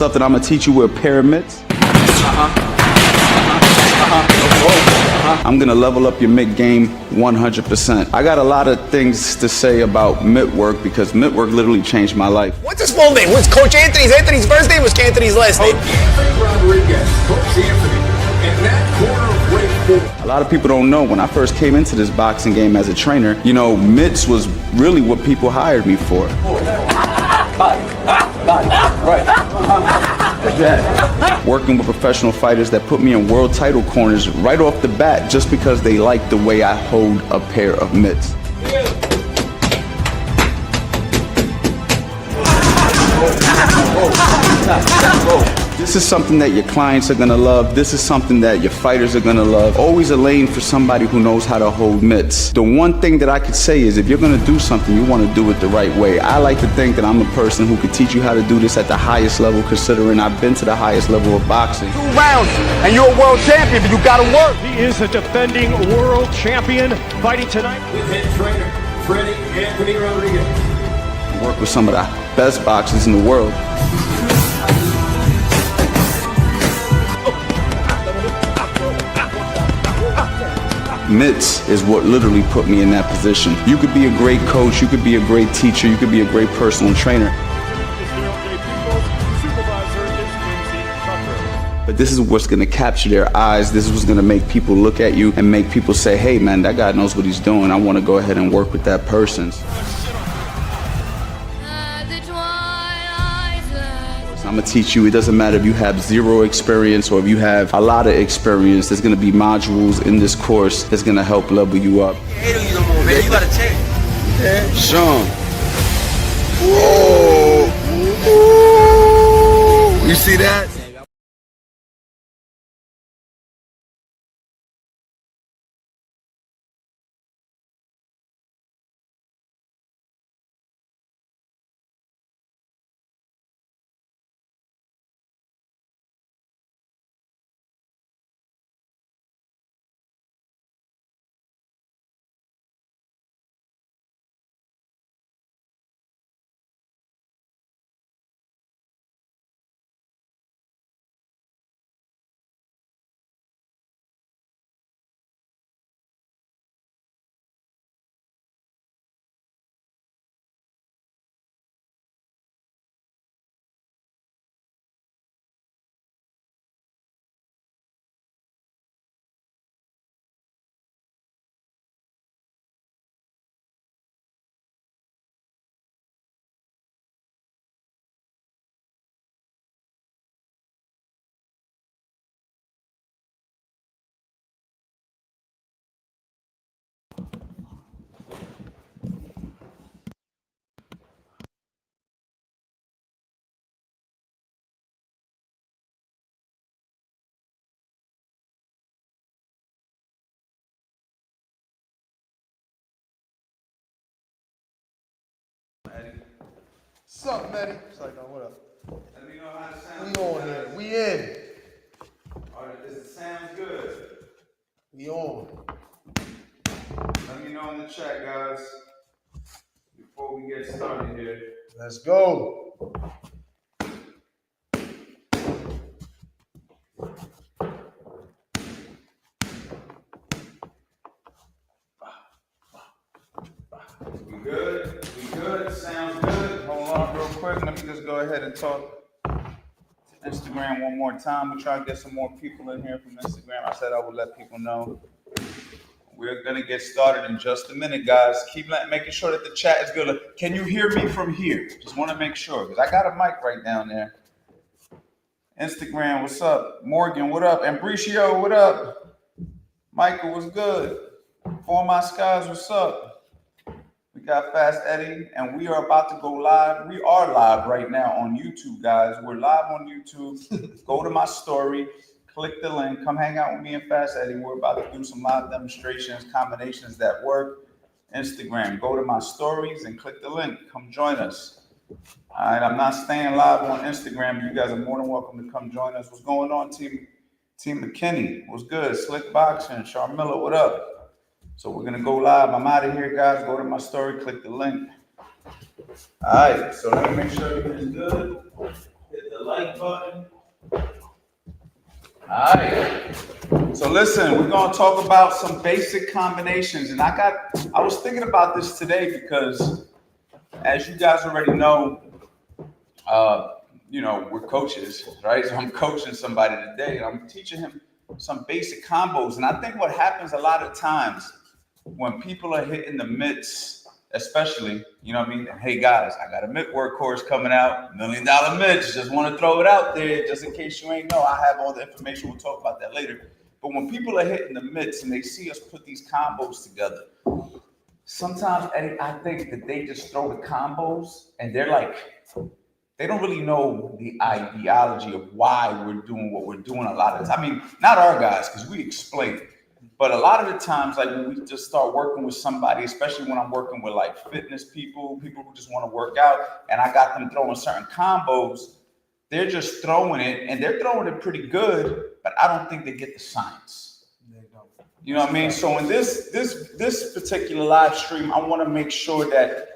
Something I'm gonna teach you with a pair of mitts. I'm gonna level up your mitt game 100%. I got a lot of things to say about mitt work because mitt work literally changed my life. What's his full name? What's Coach Anthony's? Anthony's first name was Anthony's last name. Anthony Rodriguez, Coach Anthony, and that corner break forward. A lot of people don't know when I first came into this boxing game as a trainer, you know, mitts was really what people hired me for. Working with professional fighters that put me in world title corners right off the bat just because they like the way I hold a pair of mitts. This is something that your clients are gonna love. This is something that your fighters are gonna love. Always a lane for somebody who knows how to hold mitts. The one thing that I could say is if you're gonna do something, you wanna do it the right way. I like to think that I'm a person who could teach you how to do this at the highest level, considering I've been to the highest level of boxing. 2 rounds, and you're a world champion, but you gotta work. He is a defending world champion fighting tonight. With head trainer, Freddie Anthony Rodriguez. Work with some of the best boxers in the world. Mitts is what literally put me in that position. You could be a great coach, you could be a great teacher, you could be a great personal trainer. But this is what's gonna capture their eyes. This is what's gonna make people look at you and make people say, hey man, that guy knows what he's doing. I wanna go ahead and work with that person. I'm gonna teach you, it doesn't matter if you have 0 experience or if you have a lot of experience, there's gonna be modules in this course that's gonna help level you up. You gotta change. Sean. Whoa. You see that? What's up, Matty? What up? Let me know how it sounds. We on here. We in. Alright, does it sound good? We on. Let me know in the chat, guys, before we get started here. Let's go. We good? We good? Sounds good? Hold on real quick. Let me just go ahead and talk to Instagram one more time. We try to get some more people in here from Instagram. I said I would let people know. We're gonna get started in just a minute, guys. Keep making sure that the chat is good. Can you hear me from here? Just want to make sure, because I got a mic right down there. Instagram, what's up? Morgan, what up? Ambricio, what up? Michael, what's good? For My Skies, what's up? We got Fast Eddie, and we are about to go live. We are live right now on YouTube, guys. We're live on YouTube. Go to my story, click the link, come hang out with me and Fast Eddie. We're about to do some live demonstrations, combinations that work. Instagram, go to my stories and click the link. Come join us. All right, I'm not staying live on Instagram. You guys are more than welcome to come join us. What's going on, Team McKinney? What's good? Slick Boxing, Sharmilla, what up? So we're gonna go live. I'm out of here, guys. Go to my story, click the link. All right, so let me make sure everything's good. Hit the like button. All right. So listen, we're gonna talk about some basic combinations, and I was thinking about this today because, as you guys already know, we're coaches, right? So I'm coaching somebody today, and I'm teaching him some basic combos. And I think what happens a lot of times when people are hitting the mitts, especially, you know what I mean? Hey guys, I got a mitt work course coming out, $1 million mitts. Just want to throw it out there, just in case you ain't know. I have all the information. We'll talk about that later. But when people are hitting the mitts and they see us put these combos together, sometimes, Eddie, I think that they just throw the combos and they're like, they don't really know the ideology of why we're doing what we're doing a lot of times. I mean, not our guys, because we explain it. But a lot of the times, like when we just start working with somebody, especially when I'm working with like fitness people who just want to work out, and I got them throwing certain combos, they're just throwing it, and they're throwing it pretty good, but I don't think they get the science. You know what I mean? So in this particular live stream, I want to make sure that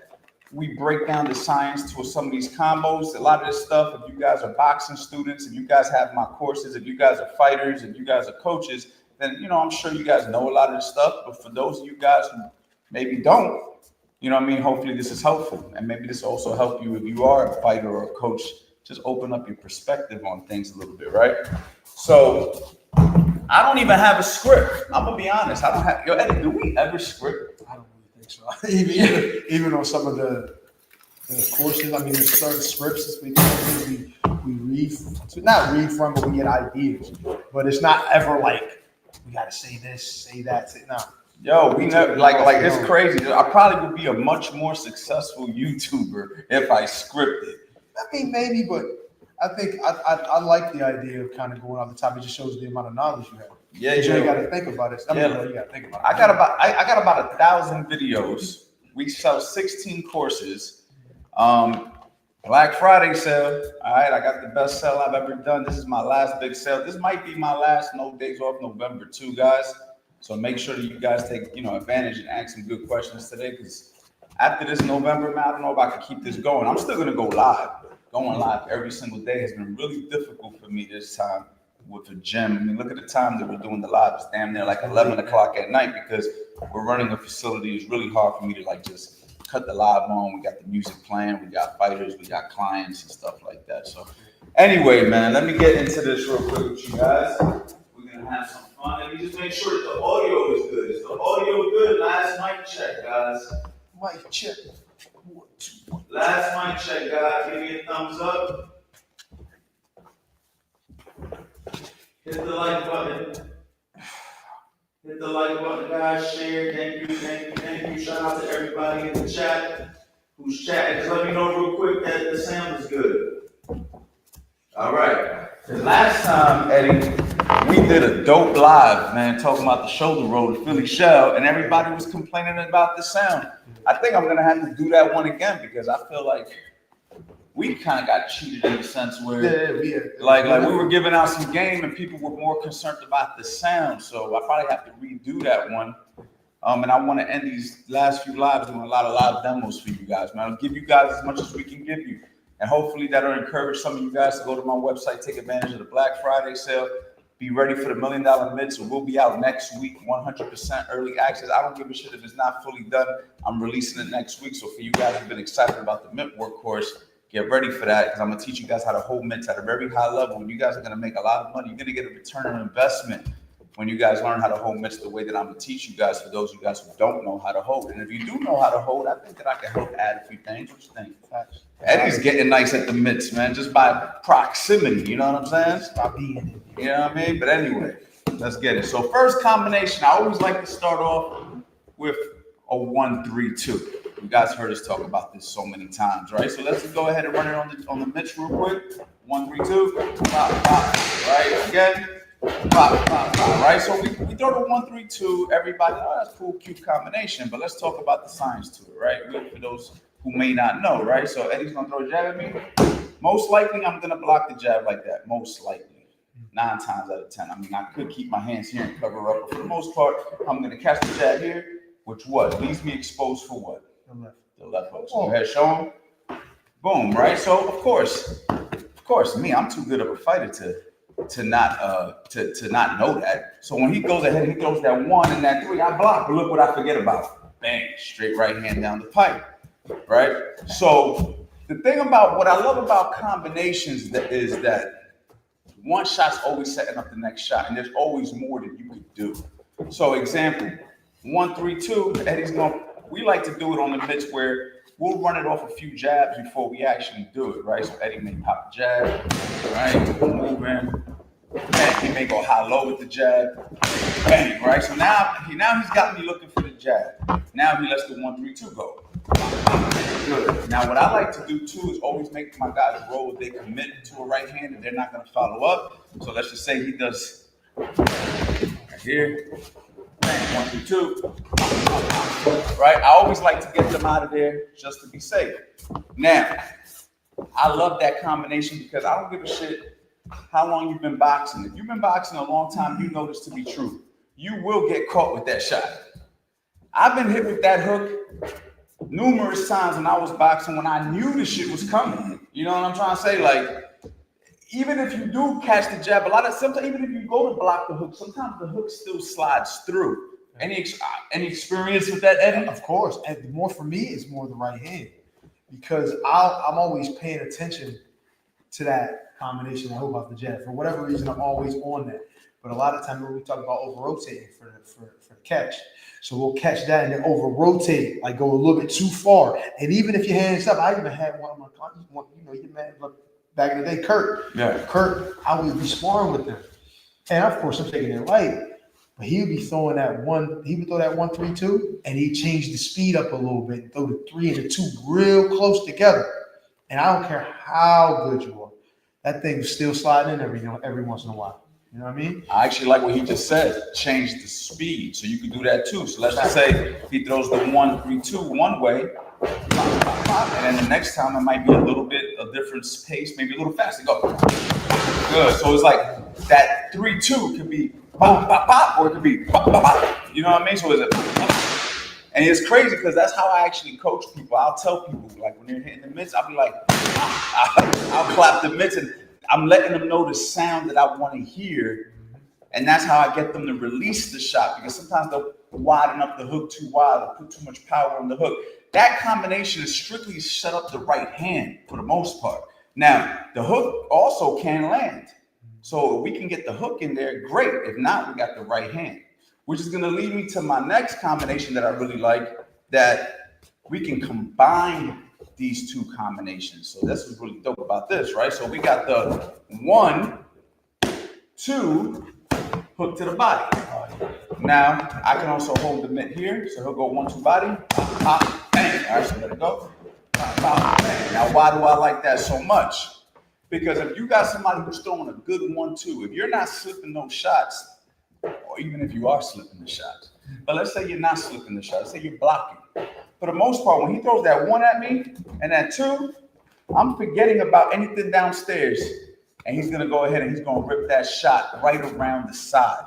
we break down the science to some of these combos. A lot of this stuff, if you guys are boxing students, if you guys have my courses, if you guys are fighters, if you guys are coaches, then, I'm sure you guys know a lot of this stuff. But for those of you guys who maybe don't, you know what I mean? Hopefully this is helpful. And maybe this will also help you if you are a fighter or a coach, just open up your perspective on things a little bit, right? So I don't even have a script. I'm going to be honest. I don't have, Eddie, do we ever script? I don't really think so. even on some of the courses, I mean, there's certain scripts we read, not read from, but we get ideas. But it's not ever like, we got to say this, say that, say no. Yo, we never, like it's crazy. I probably would be a much more successful YouTuber if I scripted. I mean, maybe, but I think I like the idea of kind of going off the top. It just shows the amount of knowledge you have. Yeah, you got to think about it. You got to think about it. I got about 1,000 videos. We sell 16 courses. Black Friday sale. All right, I got the best sale I've ever done. This is my last big sale. This might be my last no days off November 2, guys. So make sure that you guys take advantage and ask some good questions today, because after this November, man, I don't know if I can keep this going. I'm still gonna go live. Going live every single day has been really difficult for me this time with the gym. I mean, look at the time that we're doing the live. It's damn near like 11 o'clock at night because we're running a facility. It's really hard for me to just cut the live on. We got the music playing. We got fighters. We got clients and stuff like that. So anyway, man, let me get into this real quick with you guys. We're going to have some fun. Let me just make sure that the audio is good. Is the audio good? Last mic check, guys. Mic check. Last mic check, guys. Give me a thumbs up. Hit the like button. Hit the like button, guys. Share. Thank you. Shout out to everybody in the chat who's chatting. Just let me know real quick that the sound is good. All right. Last time, Eddie, we did a dope live, man, talking about the shoulder roll, the Philly shell, and everybody was complaining about the sound. I think I'm gonna have to do that one again because I feel like we kind of got cheated in the sense where, like we were giving out some game and people were more concerned about the sound. So I probably have to redo that one. And I want to end these last few lives doing a lot of live demos for you guys, man. I'll give you guys as much as we can give you. And hopefully that'll encourage some of you guys to go to my website, take advantage of the Black Friday sale. Be ready for the $1 million mitts. So we'll be out next week, 100% early access. I don't give a shit if it's not fully done. I'm releasing it next week. So for you guys who've been excited about the mitt work course, get ready for that, because I'm going to teach you guys how to hold mitts at a very high level. And you guys are going to make a lot of money. You're going to get a return on investment when you guys learn how to hold mitts the way that I'm going to teach you guys, for those of you guys who don't know how to hold. And if you do know how to hold, I think that I can help add a few things. What you think? Eddie's getting nice at the mitts, man, just by proximity. You know what I'm saying? By being in. You know what I mean? But anyway, let's get it. So first combination, I always like to start off with a 1-3-2. You guys heard us talk about this so many times, right? So let's just go ahead and run it on the mitts real quick. 1-3-2, pop, pop, right? Again, pop, pop, pop, right? So we throw the 1-3-2. Everybody, oh, that's a cool, cute combination. But let's talk about the science to it, right? For those who may not know, right? So Eddie's gonna throw a jab at me. Most likely, I'm gonna block the jab like that. Most likely. 9 times out of 10. I mean, I could keep my hands here and cover up, but for the most part, I'm going to catch the jab here, which leaves me exposed for what? The left hook. So go ahead, show him. Boom, right? So, of course, Of course, I'm too good of a fighter to not know that. So when he goes ahead, he throws that 1 and that 3, I block. But look what I forget about. Bang, straight right hand down the pipe. Right? So the thing about what I love about combinations is that one shot's always setting up the next shot, and there's always more that you could do. So example, 1, 3, 2, Eddie's we like to do it on the mitts where we'll run it off a few jabs before we actually do it, right? So Eddie may pop a jab, right? Moving. Bang, he may go high-low with the jab. Bang, right? So now he's got me looking for the jab. Now he lets the 1, 3, 2 go. Good. Now what I like to do too is always make my guys roll if they commit to a right hand and they're not going to follow up. So let's just say he does right here. Bang, 1, 3, 2. Right? I always like to get them out of there just to be safe. Now, I love that combination because I don't give a shit how long you've been boxing. If you've been boxing a long time, you know this to be true. You will get caught with that shot. I've been hit with that hook numerous times when I was boxing when I knew the shit was coming. You know what I'm trying to say? Like, even if you do catch the jab, sometimes even if you go to block the hook, sometimes the hook still slides through. Any experience with that, Eddie? Of course. And more for me is more the right hand because I'm always paying attention to that combination. I hope off the jab. For whatever reason, I'm always on that. But a lot of times when we talk about over rotating for the catch, so we'll catch that and then over rotate, like go a little bit too far. And even if your hands up, I even had one of my clients, you man, back in the day, Kurt. Yeah. Kurt, I would be sparring with him. And of course, I'm taking it light. But he would be throwing that 1, he would throw that 1, 3, 2, and he'd change the speed up a little bit and throw the 3 and the 2 real close together. And I don't care how good you are. That thing was still sliding in every once in a while. You know what I mean? I actually like what he just said. Change the speed. So you can do that too. So let's just say he throws the 1, 3, 2 one way. And then the next time it might be a little bit of different pace, maybe a little faster. Go. Good. So it's like that 3, 2 could be pop, pop, pop, or it could be pop, pop, pop. You know what I mean? So and it's crazy because that's how I actually coach people. I'll tell people, like when they're hitting the mitts, I'll be like, I'll clap the mitts and I'm letting them know the sound that I want to hear. And that's how I get them to release the shot because sometimes they'll widen up the hook too wide or put too much power on the hook. That combination is strictly set up the right hand for the most part. Now, the hook also can land. So if we can get the hook in there, great. If not, we got the right hand, which is going to lead me to my next combination that I really like, that we can combine these two combinations. So this is really dope about this, right? So we got the 1, 2 hook to the body. Now I can also hold the mitt here, so he'll go 1, 2 body, pop, pop, bang. All right, so let it go. Pop, pop, bang. Now why do I like that so much? Because if you got somebody who's throwing a good 1, 2, if you're not slipping those shots, or even if you are slipping the shots, but let's say you're not slipping the shots, let's say you're blocking. For the most part, when he throws that 1 at me and that 2, I'm forgetting about anything downstairs. And he's going to go ahead and he's going to rip that shot right around the side.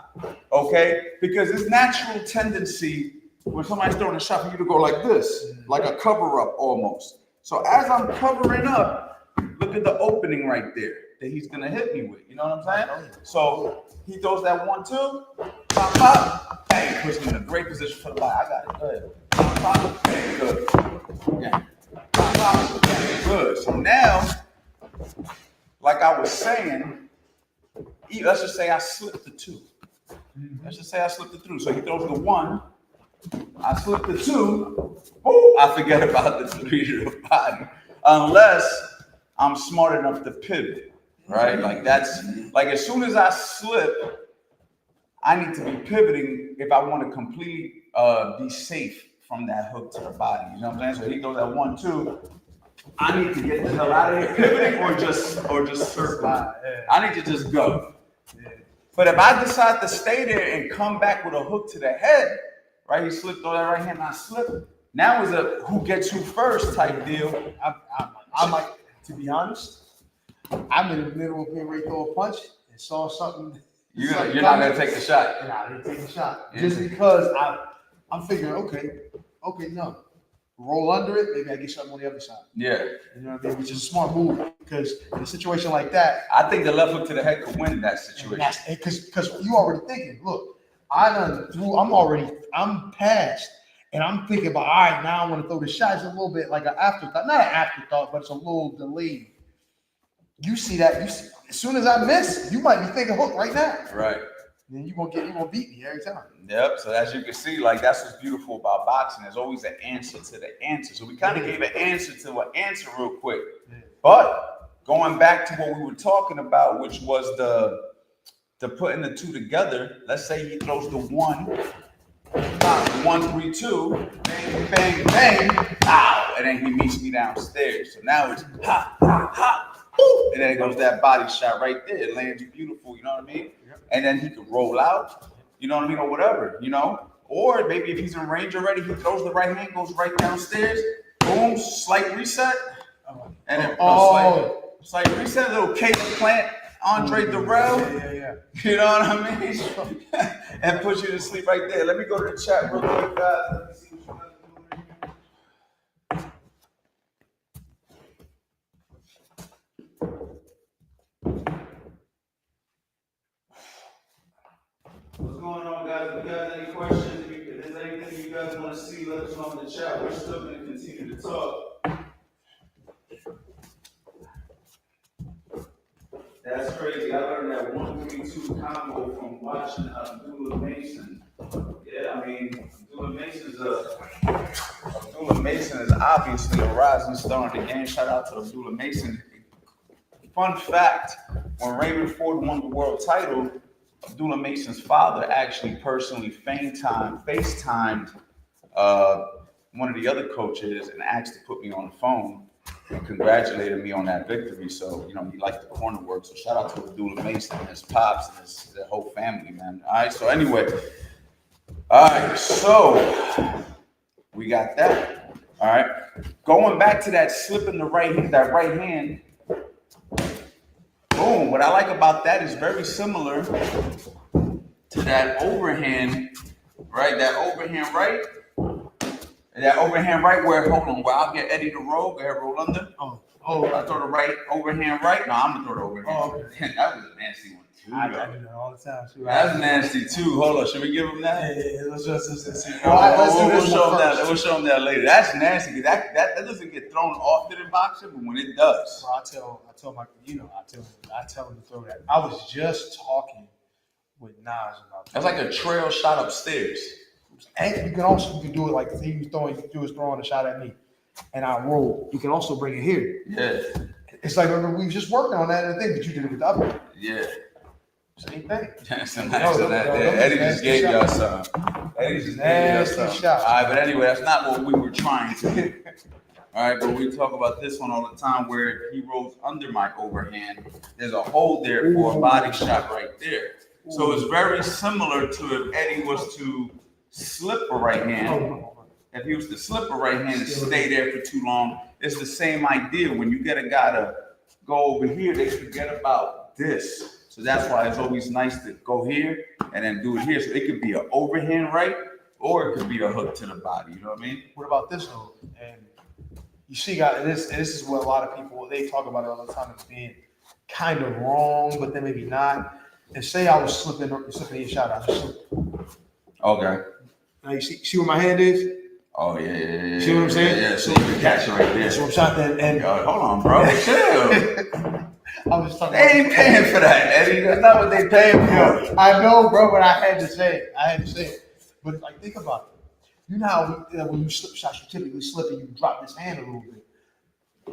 Okay? Because it's natural tendency when somebody's throwing a shot for you to go like this, like a cover up almost. So as I'm covering up, look at the opening right there that he's going to hit me with. You know what I'm saying? So he throws that 1, 2, pop, pop, bang, puts me in a great position for the body. I got it. Go ahead. Pop, pop, bang, good. Yeah. Pop, pop, bang, good. So now, like I was saying, let's just say I slipped the 2. Let's just say I slipped the 2. So he throws the 1. I slip the 2. Oh, I forget about the 3 to the body. Unless I'm smart enough to pivot, right? Like that's like as soon as I slip, I need to be pivoting if I want to completely be safe from that hook to the body. You know what I'm saying? So he goes at 1, 2. I need to get the hell out of here, pivoting or just circle. I need to just go. But if I decide to stay there and come back with a hook to the head, right? He slipped on that right hand, and I slip. Now is a who gets who first type deal. I might, to be honest, I'm in the middle of being ready to throw a punch and saw something. You're not gonna take the shot. Nah, I didn't take the shot just because I'm figuring, okay, no. roll under it, maybe I get something on the other side. Yeah. You know what I mean? Which is a smart move because in a situation like that, I think the left hook to the head could win in that situation. Because you already thinking, look, I'm past, and I'm thinking about, all right, now I want to throw the shot. It's a little bit like an afterthought, not an afterthought, but it's a little delayed. You see that? As soon as I miss, you might be thinking hook right now. Right. Then you're gonna beat me every time. Yep. So as you can see, like that's what's beautiful about boxing. There's always an answer to the answer. So we kind of gave an answer to an answer real quick. But going back to what we were talking about, which was the putting the two together. Let's say he throws the 1-3-2, bang, bang, bang, pow, and then he meets me downstairs. So now it's ha, ha, ha, boom, and then it goes that body shot right there. It lands beautiful, you know what I mean? And then he could roll out, you know what I mean, or whatever, you know? Or maybe if he's in range already, he throws the right hand, goes right downstairs, boom, slight reset, and then slight reset, little cake plant, Andre Durrell, you know what I mean? And put you to sleep right there. Let me go to the chat real quick, guys. Let me see what you guys are doing. What's going on, guys? If you guys have any questions, if there's anything you guys want to see, let us know in the chat. We're still going to continue to talk. That's crazy. I learned that 1-3-2 combo from watching Abdullah Mason. Yeah, I mean, Abdullah Mason is obviously a rising star in the game. Shout out to Abdullah Mason. Fun fact, when Raymond Ford won the world title, Abdullah Mason's father actually personally FaceTimed one of the other coaches and asked to put me on the phone and congratulated me on that victory. So, you know, he liked the corner work. So shout out to Abdullah Mason and his pops and their whole family, man. All right, so anyway. All right, so we got that. All right. Going back to that slip in the right hand. Boom. What I like about that is very similar to that overhand, right? That overhand right where, hold on, where I'll get Eddie to roll, go ahead, roll under. I throw the right overhand right. No, I'm gonna throw the overhand. Okay. That was a nasty one too. I do that all the time. That's nasty too. Hold on, should we give him that? Yeah. Let's see. We'll show him that later. That's nasty. That doesn't get thrown often in boxing, but when it does, I tell him to throw that. I was just talking with Nas about that. That's like a trail shot upstairs. And you can do it like he was throwing a shot at me, and I roll. You can also bring it here. Yeah. It's like we were just working on that other thing, but you did it with the upper. Yeah. Same thing. Eddie just gave y'all something. Eddie just gave y'all something. All right, but anyway, that's not what we were trying to do. All right, but we talk about this one all the time where he rolls under my overhand. There's a hole there for a body shot right there. So it's very similar to if Eddie was to slip a right hand. If he was to slip a right hand and stay there for too long, it's the same idea. When you get a guy to go over here, they forget about this. So that's why it's always nice to go here and then do it here. So it could be an overhand right, or it could be a hook to the body. You know what I mean? What about this though? And you see, guys, this is what a lot of people, they talk about it all the time as being kind of wrong, but then maybe not. And say I was slipping a shot, I just slipped. Okay. Now you see where my hand is? Oh yeah. See what I'm saying? Yeah. So you can catch it right there. So I'm shot that. And hold on, bro. Chill. I was just talking. They ain't paying for that, Eddie. That's not what they paying for. I know, bro, but I had to say it. But like, think about it. You know how when you slip shots, you typically slip and you drop this hand a little bit.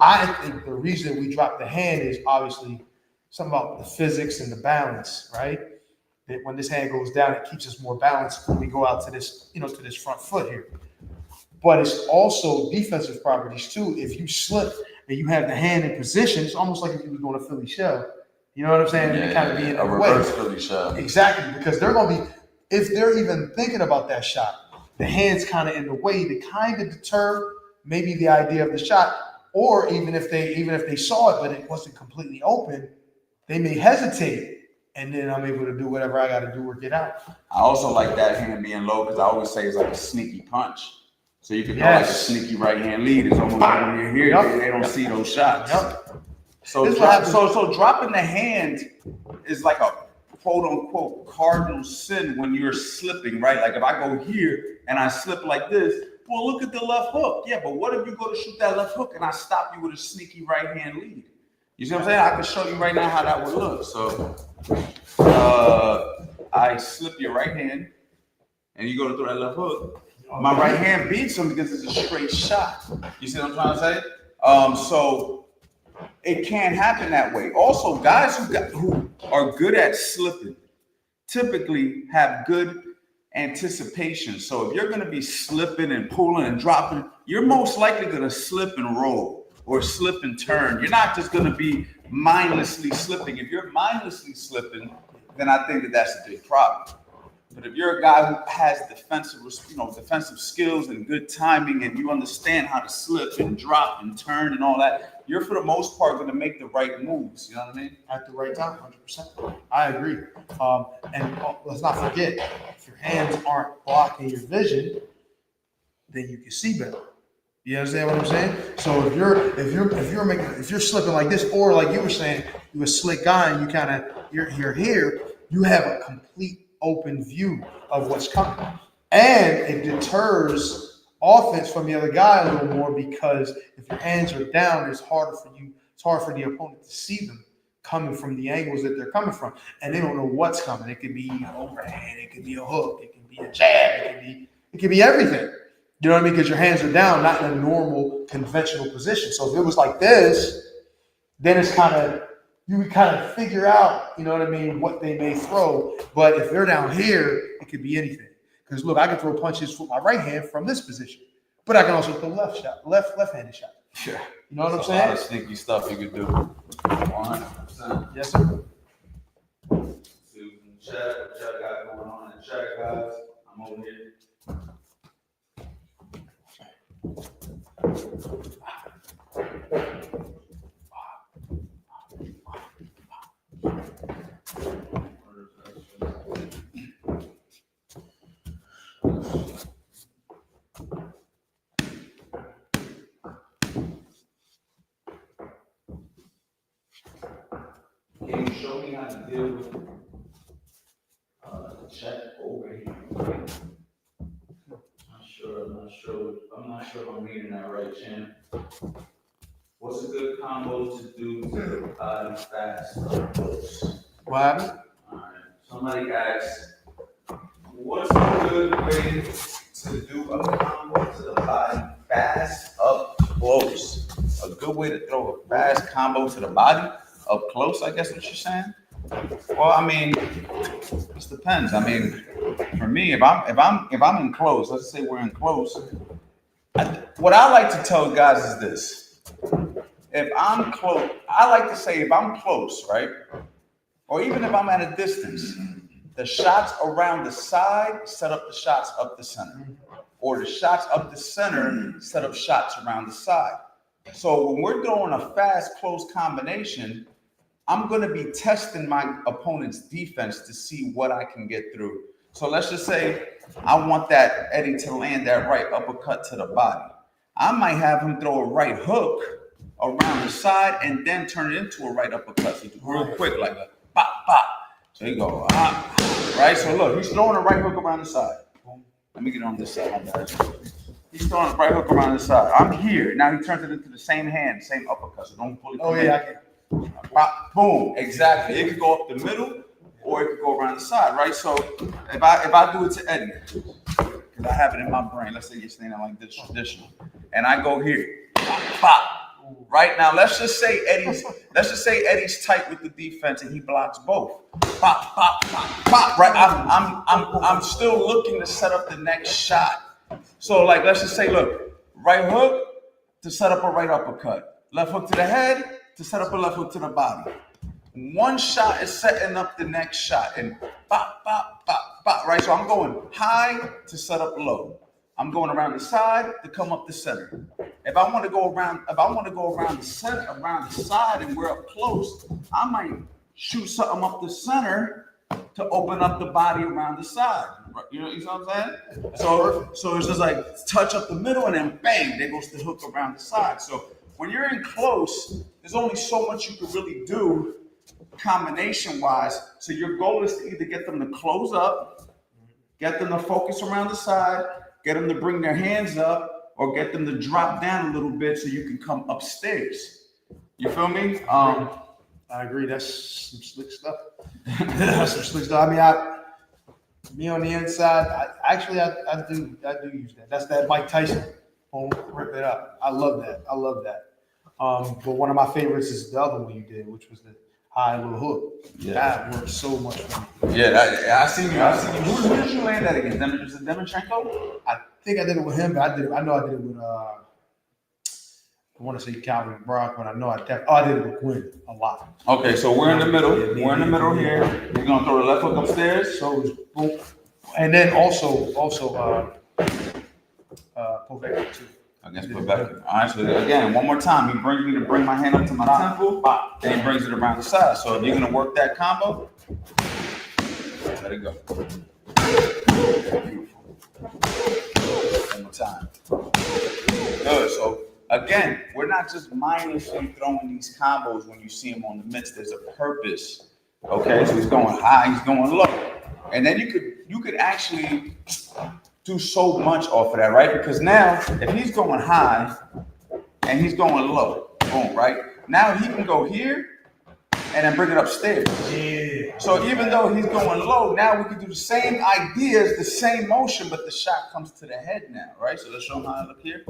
I think the reason we drop the hand is obviously something about the physics and the balance, right? That when this hand goes down, it keeps us more balanced when we go out to this, to this front foot here. But it's also defensive properties too. If you slip and you have the hand in position, it's almost like if you were doing a Philly shove. You know what I'm saying? Yeah, kind of be in a reverse Philly shove. Exactly, because they're going to be, if they're even thinking about that shot, the hand's kind of in the way to kind of deter maybe the idea of the shot, or even if they saw it but it wasn't completely open, they may hesitate, and then I'm able to do whatever I got to do or get out. I also like that hand being low because I always say it's like a sneaky punch. So you can throw like a Yes. sneaky right hand lead. It's almost like when you're here, Yep. they don't see those shots. Yep. So, This is what so dropping the hand is like a quote unquote cardinal sin when you're slipping, right? Like if I go here and I slip like this, well, look at the left hook. Yeah, but what if you go to shoot that left hook and I stop you with a sneaky right hand lead? You see what I'm saying? I can show you right now how that would look. So I slip your right hand and you go to throw that left hook. My right hand beats him because it's a straight shot. You see what I'm trying to say? So it can't happen that way. Also, guys who are good at slipping typically have good anticipation. So if you're going to be slipping and pulling and dropping, you're most likely going to slip and roll or slip and turn. You're not just going to be mindlessly slipping. If you're mindlessly slipping, then I think that's a big problem. But if you're a guy who has defensive skills and good timing, and you understand how to slip and drop and turn and all that, you're for the most part going to make the right moves. You know what I mean? At the right time, 100%. I agree. And let's not forget, if your hands aren't blocking your vision, then you can see better. You understand what I'm saying? So if you're slipping like this, or like you were saying, you're a slick guy and you're here, you have a complete open view of what's coming, and it deters offense from the other guy a little more, because if your hands are down, it's hard for the opponent to see them coming from the angles that they're coming from, and they don't know what's coming. It could be an overhand, it could be a hook, it could be a jab, it could be everything. You know what I mean? Because your hands are down, not in a normal conventional position. So if it was like this, then it's you would kind of figure out, you know what I mean, what they may throw. But if they're down here, it could be anything. Because look, I can throw punches with my right hand from this position, but I can also throw left-handed shot. Yeah. You know what I'm That's saying? a lot of sneaky stuff you could do. 100%. Yes, sir. Check got going on in the check, guys. I'm over here. Can you show me how to deal with the check over here? I'm not sure if I'm reading that right, champ. What's a good combo to do to the body fast up close? What happened? All right. Somebody asks, what's a good way to do a combo to the body fast up close? A good way to throw a fast combo to the body up close, I guess what you're saying? Well, I mean, this depends. I mean, for me, if I'm in close, let's say we're in close. What I like to tell guys is this: if I'm close, I like to say if I'm close, right, or even if I'm at a distance, the shots around the side set up the shots up the center, or the shots up the center set up shots around the side. So when we're throwing a fast close combination, I'm going to be testing my opponent's defense to see what I can get through. So let's just say I want that Eddie to land that right uppercut to the body. I might have him throw a right hook around the side and then turn it into a right uppercut. So real quick, like a pop, pop. So you go, right? So look, he's throwing a right hook around the side. Let me get on this side. He's throwing a right hook around the side. I'm here. Now he turns it into the same hand, same uppercut. So don't fully. Oh, yeah, I can. Pop, boom, exactly. It could go up the middle or it could go around the side, right? So if I do it to Eddie, because I have it in my brain, let's say you're standing like this traditional, and I go here, pop, pop. Right now, let's just say Eddie's tight with the defense and he blocks both. Pop, pop, pop, pop. Right, I'm still looking to set up the next shot. So like, let's just say, look, right hook to set up a right uppercut, left hook to the head to set up a left hook to the body. One shot is setting up the next shot, and pop, pop, pop, pop. Right, so I'm going high to set up low. I'm going around the side to come up the center. If I want to go around the center, around the side, and we're up close, I might shoot something up the center to open up the body around the side. You know what I'm saying? So it's just like touch up the middle and then bang, there goes the hook around the side. So when you're in close, there's only so much you can really do combination wise. So your goal is to either get them to close up, get them to focus around the side, get them to bring their hands up, or get them to drop down a little bit so you can come upstairs. You feel me? I agree. That's some slick stuff. That's some slick stuff. I mean, me on the inside, I do use that. That's that Mike Tyson. Boom, rip it up. I love that. But one of my favorites is the other one you did, which was the high little hook. Yeah. That works so much for me. Yeah, I seen you. Who did you land that against? Was it Demonchenko? I think I did it with him, but I know I did it with I want to say Calvin Brock, but I know I did it with Quinn a lot. Okay, so we're in the middle. We're in the middle here. You're gonna throw the left hook upstairs. So it was boom. And then also Povecchio too. Against Quebec. All right, so again, one more time. He brings me to bring my hand up to my temple, then he brings it around the side. So if you're gonna work that combo, let it go. Beautiful. One more time. Good. So again, we're not just mindlessly throwing these combos when you see him on the mitts. There's a purpose. Okay, so he's going high, he's going low, and then you could actually do so much off of that, right? Because now, if he's going high and he's going low, boom, right? Now he can go here and then bring it upstairs. Yeah. So even though he's going low, now we can do the same ideas, the same motion, but the shot comes to the head now, right? So let's show him how I look here.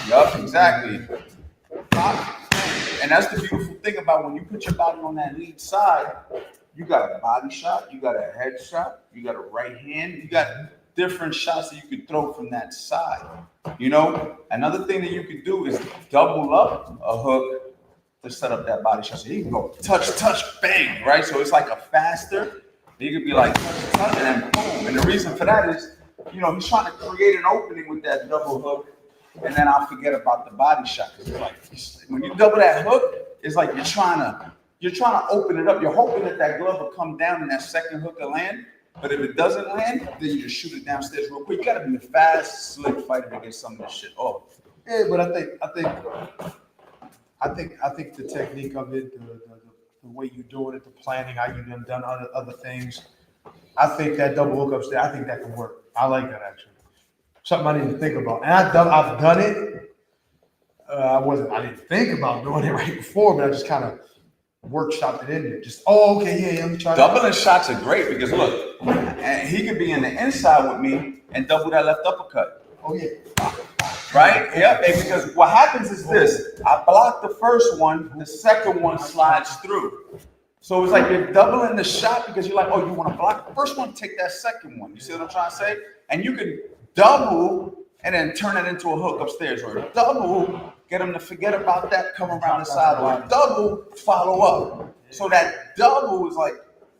Yup, exactly. Pop. And that's the beautiful thing about when you put your body on that lead side, you got a body shot, you got a head shot, you got a right hand, you got different shots that you could throw from that side. You know, another thing that you could do is double up a hook to set up that body shot. So you can go touch, bang, right? So it's like a faster. You could be like touch, and then boom. And the reason for that is, you know, he's trying to create an opening with that double hook, and then I'll forget about the body shot. Because it's like when you double that hook, it's like you're trying to open it up. You're hoping that glove will come down and that second hook will land. But if it doesn't land, then you just shoot it downstairs real quick. You gotta be a fast, slick fighter to get some of this shit off. Yeah, but I think the technique of it, the way you're doing it, the planning, how you've done other things, I think that double hook upstairs, I think that can work. I like that actually. Something I didn't think about. And I've done it. I didn't think about doing it right before, but I just kind of workshopped it in there. Just, okay, yeah, let me try Doubling shots are great because look, and he could be in the inside with me and double that left uppercut. Oh yeah. Right? Yep. And because what happens is this: I block the first one, the second one slides through. So it's like you're doubling the shot because you're like, oh, you want to block the first one, take that second one. You see what I'm trying to say? And you can double and then turn it into a hook upstairs, or double, get them to forget about that, come around the side, or double, follow up. So that double is like,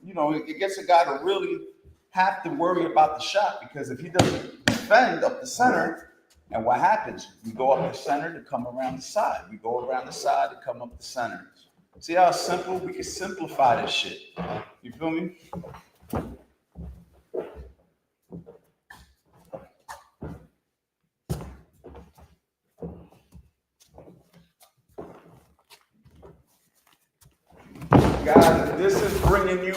you know, it gets a guy to really have to worry about the shot, because if he doesn't defend up the center, and what happens? We go up the center to come around the side. We go around the side to come up the center. See how simple? We can simplify this shit. You feel me? Guys, if this is bringing you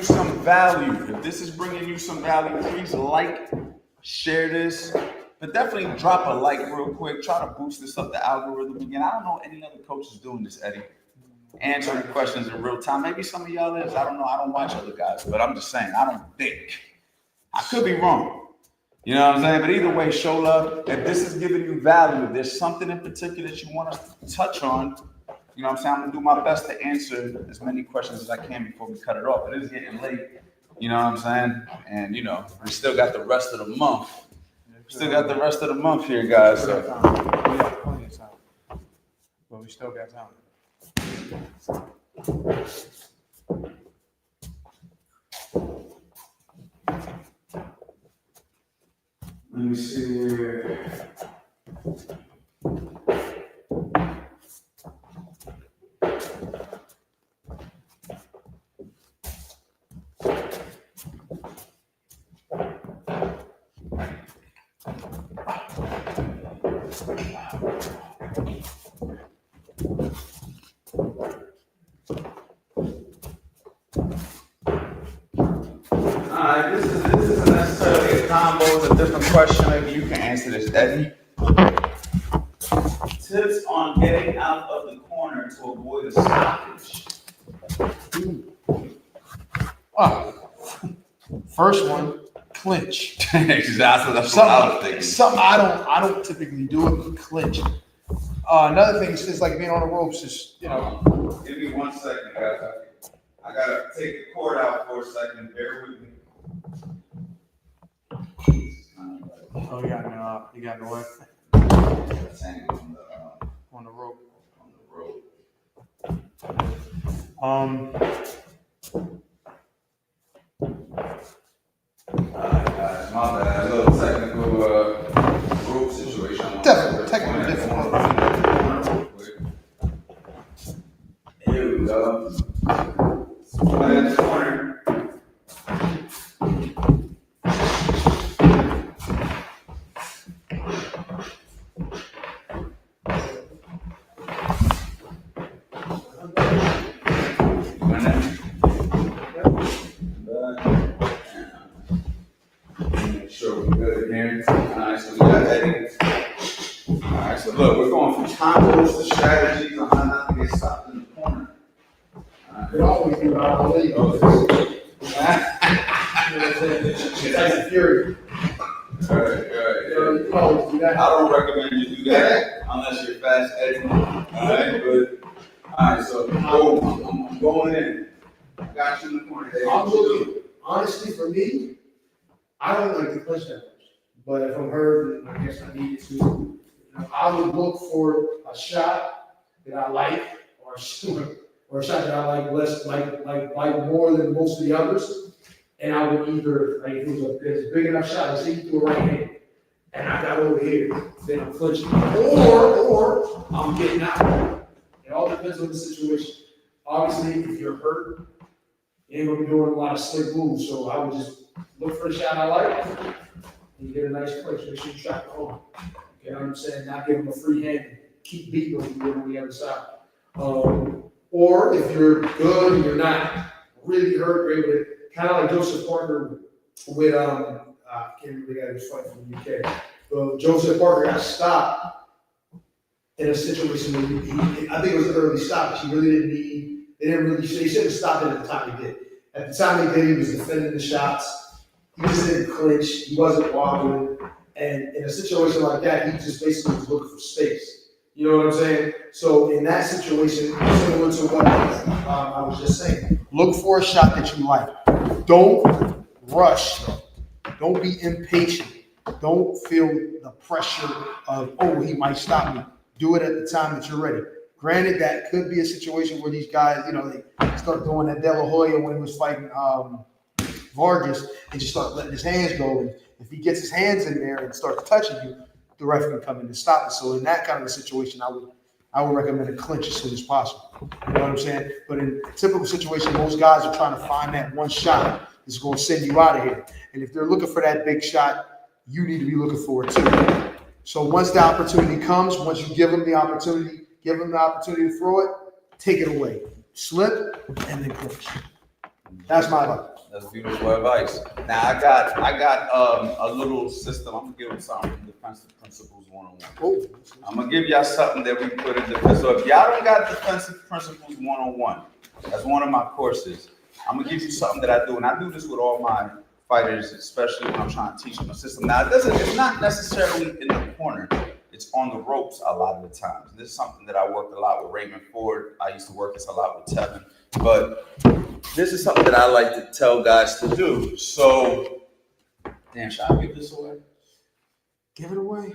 some value, please like, share this, but definitely drop a like real quick. Try to boost this up the algorithm again. I don't know any other coaches doing this, Eddie. Answering questions in real time. Maybe some of y'all is. I don't know. I don't watch other guys, but I'm just saying, I don't think. I could be wrong. You know what I'm saying? But either way, show love. If this is giving you value, if there's something in particular that you want us to touch on, you know what I'm saying? I'm going to do my best to answer as many questions as I can before we cut it off. It is getting late. You know what I'm saying? And, you know, we still got the rest of the month. Here, guys. So. We have plenty of time. But we still got time. Let me see. Alright, this isn't necessarily a combo, it's a different question. Maybe you can answer this, Eddie. Tips on getting out of the corner to avoid a stoppage. First one, clinch. Exactly, that's what I was thinking. Something I don't typically do it, but clinch. Another thing is like being on the ropes is, you know. Give me 1 second, guys. I gotta take the cord out for a second. Bear with me. Oh, you got no way. Hang On the rope. on the rope. Guys, my bad. A little technical rope situation. Definitely, technical difficulty. Here we go. Right in the corner. Make sure we're good in here. Alright, so we got Eddie. Alright, so look, we're going from combos to strategies on how not to get stopped in the corner. It always be about all day. That's fury. Alright. You always do that. I don't recommend you do that unless you're fast Eddie. Alright, so I'm going in. I got you in the corner. Hey, I'm what you looking. doing? Honestly, for me, I don't like to clinch that much. But if I'm hurt, then I guess I need to. I would look for a shot that I like, or a shot that I like less, like more than most of the others. And I would either, like, if it's a big enough shot, let's say you do a right hand, and I got over here, then I'm clinching, or I'm getting out. It all depends on the situation. Obviously, if you're hurt, you ain't gonna be doing a lot of slick moves, so I would just look for a shot I like, and get a nice clinch, make sure you track the arm. You know what I'm saying? Not give them a free hand, keep beating them on the other side. Or if you're good and you're not really hurt, you're able to, kind of like Joseph Parker with, I can't remember the guy who's fighting from the UK. Joseph Parker got stopped in a situation where I think it was an early stoppage. He really didn't need, they shouldn't have stopped it at the time he did. At the time he did, he was defending the shots. He just didn't clinch. He wasn't wobbling. And in a situation like that, he just basically was looking for space. You know what I'm saying? So in that situation, similar to what I was just saying, look for a shot that you like. Don't rush. Don't be impatient. Don't feel the pressure of, oh, he might stop me. Do it at the time that you're ready. Granted, that could be a situation where these guys, you know, they start doing that De La Hoya when he was fighting Vargas and just start letting his hands go. And if he gets his hands in there and starts touching you, the ref can come in and stop it. So in that kind of a situation, I would recommend a clinch as soon as possible. You know what I'm saying? But in a typical situation, most guys are trying to find that one shot that's going to send you out of here. And if they're looking for that big shot, you need to be looking for it too. So once the opportunity comes, once you give them the opportunity to throw it, take it away. Slip and then clinch. That's my advice. That's beautiful advice. Now I got a little system. I'm gonna give them something from Defensive Principles 101. Oh. I'm gonna give y'all something that we put in defense. So if y'all don't got Defensive Principles 101, that's one of my courses. I'm gonna give you something that I do, and I do this with all my fighters, especially when I'm trying to teach them a system. Now it's not necessarily in the corner. It's on the ropes a lot of the times. This is something that I worked a lot with Raymond Ford. I used to work this a lot with Tevin, but this is something that I like to tell guys to do. So, damn, should I give this away? Give it away.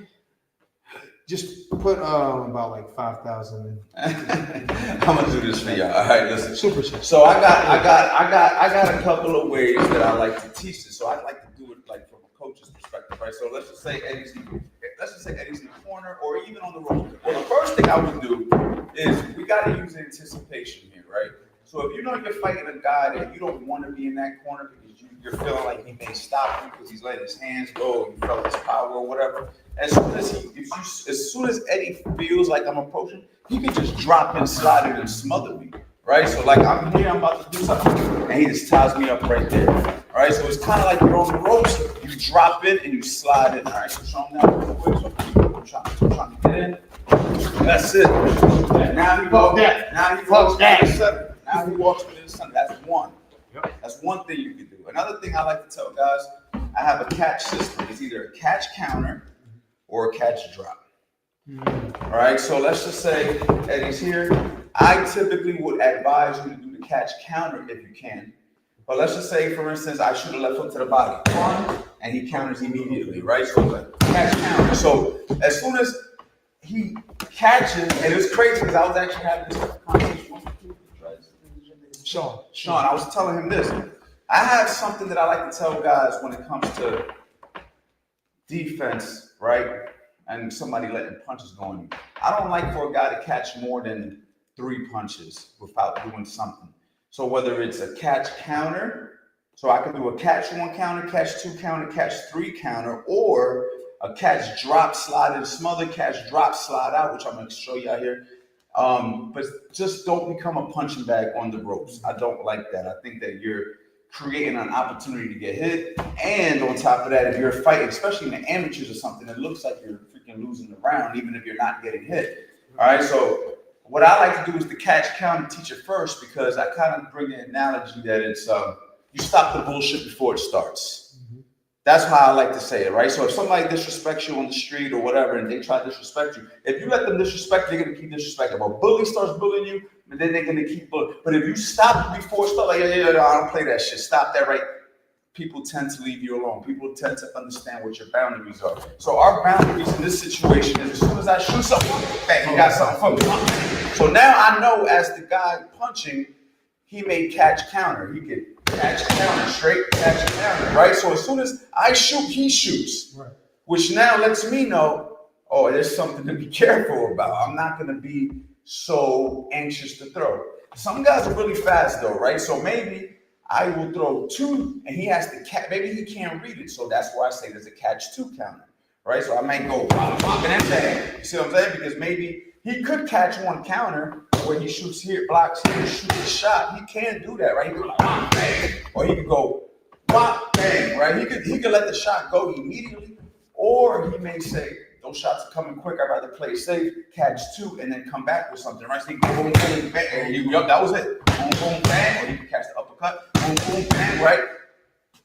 Just put about like 5,000 in. I'm gonna do this for y'all. All right, listen. Super chat. So I got a couple of ways that I like to teach this. So I like to do it like from a coach's perspective, right? So let's just say Eddie's in the corner or even on the rope. Well, the first thing I would do is we got to use anticipation here, right? So if you know you're fighting a guy that you don't want to be in that corner because you're feeling like he may stop you because he's letting his hands go, or you felt his power or whatever. As soon as Eddie feels like I'm approaching, he can just drop and slide it and smother me. Right? So like I'm here, I'm about to do something, and he just ties me up right there. All right, so it's kind of like you're on the ropes, you drop it and you slide it. All right, so show him that real quick. So I'm trying to get in. That's it. Now he walks. Now he walks to the center. Now he walks to the center. That's one. That's one thing you can do. Another thing I like to tell guys, I have a catch system. It's either a catch counter or a catch drop. All right, so let's just say Eddie's here. I typically would advise you to do the catch counter if you can. But let's just say, for instance, I shoot a left hook to the body, and he counters immediately, right? So like catch counter. So as soon as he catches, and it's crazy because I was actually having this conversation with Sean, I was telling him this. I have something that I like to tell guys when it comes to defense, right? And somebody letting punches go on you. I don't like for a guy to catch more than 3 punches without doing something. So whether it's a catch counter, so I can do a catch 1 counter, catch 2 counter, catch 3 counter, or a catch drop, slide and smother, catch drop, slide out, which I'm going to show you out here. But just don't become a punching bag on the ropes. I don't like that. I think that you're creating an opportunity to get hit. And on top of that, if you're fighting, especially in the amateurs or something, it looks like you're freaking losing the round, even if you're not getting hit. All right, so what I like to do is the catch counter, teach it first, because I kind of bring the analogy that it's you stop the bullshit before it starts. That's how I like to say it, right? So if somebody disrespects you on the street or whatever, and they try to disrespect you, if you let them disrespect you, they're gonna keep disrespecting. If a bully starts bullying you, and then they're gonna keep bullying. But if you stop it before it starts, like, no, I don't play that shit. Stop that, right? People tend to leave you alone. People tend to understand what your boundaries are. So our boundaries in this situation is, as soon as I shoot something, bang, you got something for me. So now I know, as the guy punching, he may catch counter. He could catch counter, straight catch counter, right? So as soon as I shoot, he shoots, right, which now lets me know, oh, there's something to be careful about. I'm not going to be so anxious to throw. Some guys are really fast though, right? So maybe I will throw 2 and he has to catch, maybe he can't read it. So that's why I say there's a catch 2 counter, right? So I might go pop and then bang. You see what I'm saying? Because maybe he could catch 1 counter where he shoots here, blocks here, shoots a shot. He can do that, right? He could go bang, or he could go pop, bang, right? He could let the shot go immediately, or he may say, those shots are coming quick, I'd rather play safe, catch 2, and then come back with something, right? So he can go boom, boom, bang, and you go, that was it. Boom, boom, bang, or you can catch the uppercut, boom, boom, bang, right?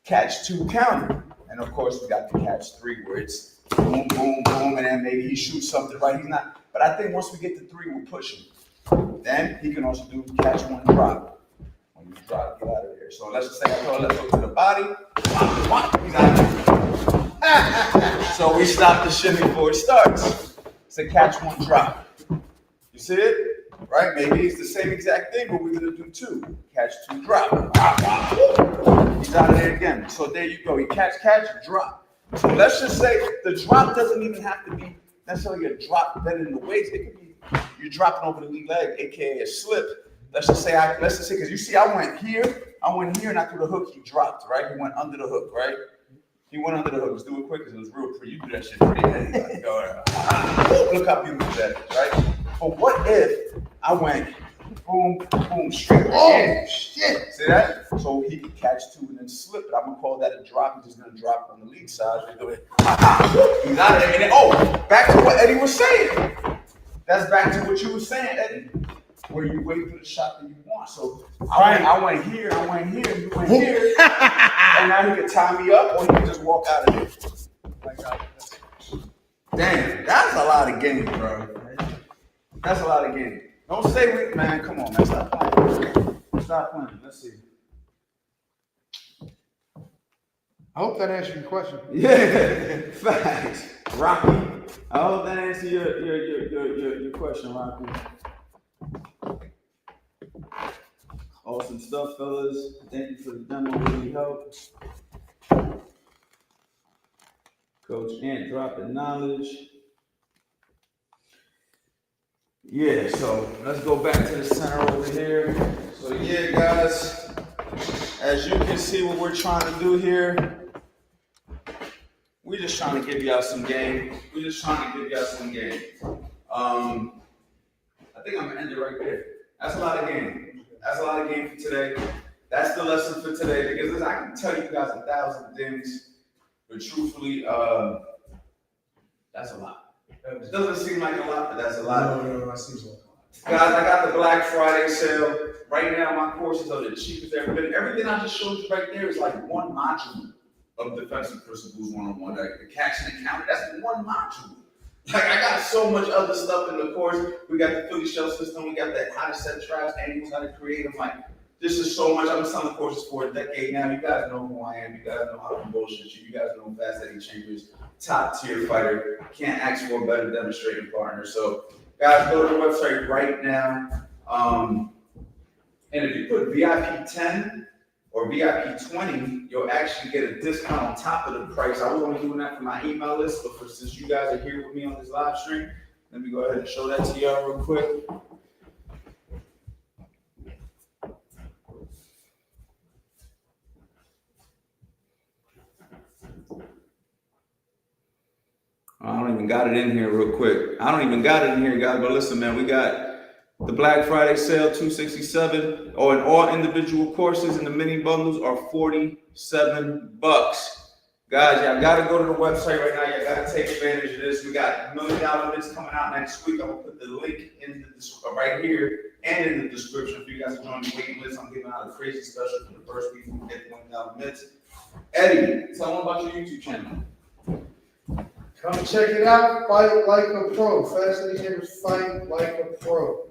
Catch 2 counter. And of course, we got the catch 3 where it's boom, boom, boom, and then maybe he shoots something, right? He's not, but I think once we get to 3, we're pushing. Then he can also do catch 1 drop. When you drop, get out of there. So let's just say I throw a left hook to the body, he's out of there. So we stop the shimmy before it starts. It's a catch 1 drop. You see it? Right? Maybe it's the same exact thing, but we're gonna do 2. Catch 2 drop. He's out of there again. So there you go. He catch, drop. So let's just say the drop doesn't even have to be necessarily a drop bending the waist. It could be you're dropping over the lead leg, aka a slip. Let's just say, because you see, I went here, and I threw the hook. He dropped, right? He went under the hook, right? He went under the hook. Let's do it quick because it was real pretty. You do that shit pretty. Look how beautiful that is, right? But what if I went boom, boom, straight? Oh shit! See that? So he can catch 2 and then slip it. I'm gonna call that a drop. He's just gonna drop on the lead side. He's out of there. And then, back to what Eddie was saying. That's back to what you were saying, Eddie, where you wait for the shot that you want. So I went here, you went here, and now he can tie me up, or he can just walk out of there. Damn, that's a lot of game, bro. That's a lot of game. Don't say man, come on, man, stop playing. Stop playing. Let's see. I hope that answered your question. Yeah, facts. Rocky. I hope that answers your question, Rocky. Awesome stuff, fellas. Thank you for the demo. Really helped. Coach Ant dropping knowledge. Yeah, so let's go back to the center over here. So So yeah, guys, as you can see what we're trying to do here, we're just trying to give y'all some game. I think I'm gonna end it right there. That's a lot of game. That's a lot of game for today. That's the lesson for today, because I can tell you guys 1,000 things, but truthfully, that's a lot. It doesn't seem like a lot, but that's a lot. No, that seems like a lot. Guys, I got the Black Friday sale. Right now, my courses are the cheapest they've ever been. Everything I just showed you right there is like one module of Defensive Principles 101. Like the catching and counter, that's one module. Like, I got so much other stuff in the course. We got the Philly shell system. We got that how to set traps, angles, how to create them. Like, this is so much. I've been selling courses for a decade now. You guys know who I am. You guys know how to bullshit you. You guys know Fast Eddie Chambers, top tier fighter. Can't ask for a better demonstrating partner. So, guys, go to the website right now. And if you put VIP 10 or VIP 20, you'll actually get a discount on top of the price. I was only doing that for my email list, but since you guys are here with me on this live stream, let me go ahead and show that to y'all real quick. I don't even got it in here real quick. I don't even got it in here, guys, but listen, man, we got the Black Friday sale, $267, and all individual courses and the mini bundles are $47. Guys, y'all gotta go to the website right now. Y'all gotta take advantage of this. We got $1 million bids coming out next week. I'm gonna put the link in the right here and in the description for you guys to join the waiting list. I'm giving out a crazy special for the first week. We get $1 million bids. Eddie, tell them about your YouTube channel. Come check it out. Fight like a pro. Fast Eddie Chambers, fight like a pro.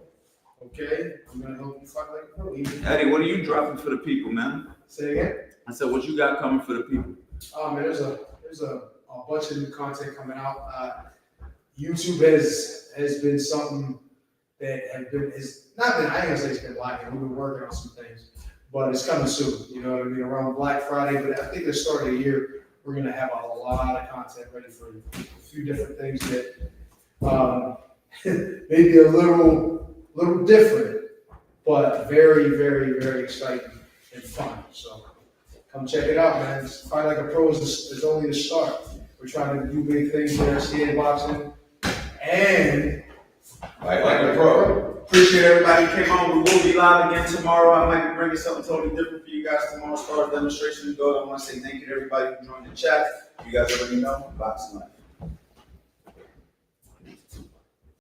Okay? I'm gonna help you fight like a pro. Eddie, what are you dropping for the people, man? Say again? I said, what you got coming for the people? Oh man, there's a bunch of new content coming out. YouTube has been something that has not been, I ain't gonna say it's been lacking. We've been working on some things, but it's coming soon. You know what I mean? Around Black Friday, but I think at the start of the year, we're gonna have a lot of content ready for you. A few different things that maybe a little different, but very, very, very exciting and fun. So come check it out, man. Fight Like a Pro is only the start. We're trying to do big things there, stand boxing, and Fight Like a Pro. Appreciate everybody who came on. We will be live again tomorrow. I might be bringing something totally different for you guys tomorrow as far as demonstrations go. I want to say thank you to everybody who joined the chat. You guys already know, boxing life.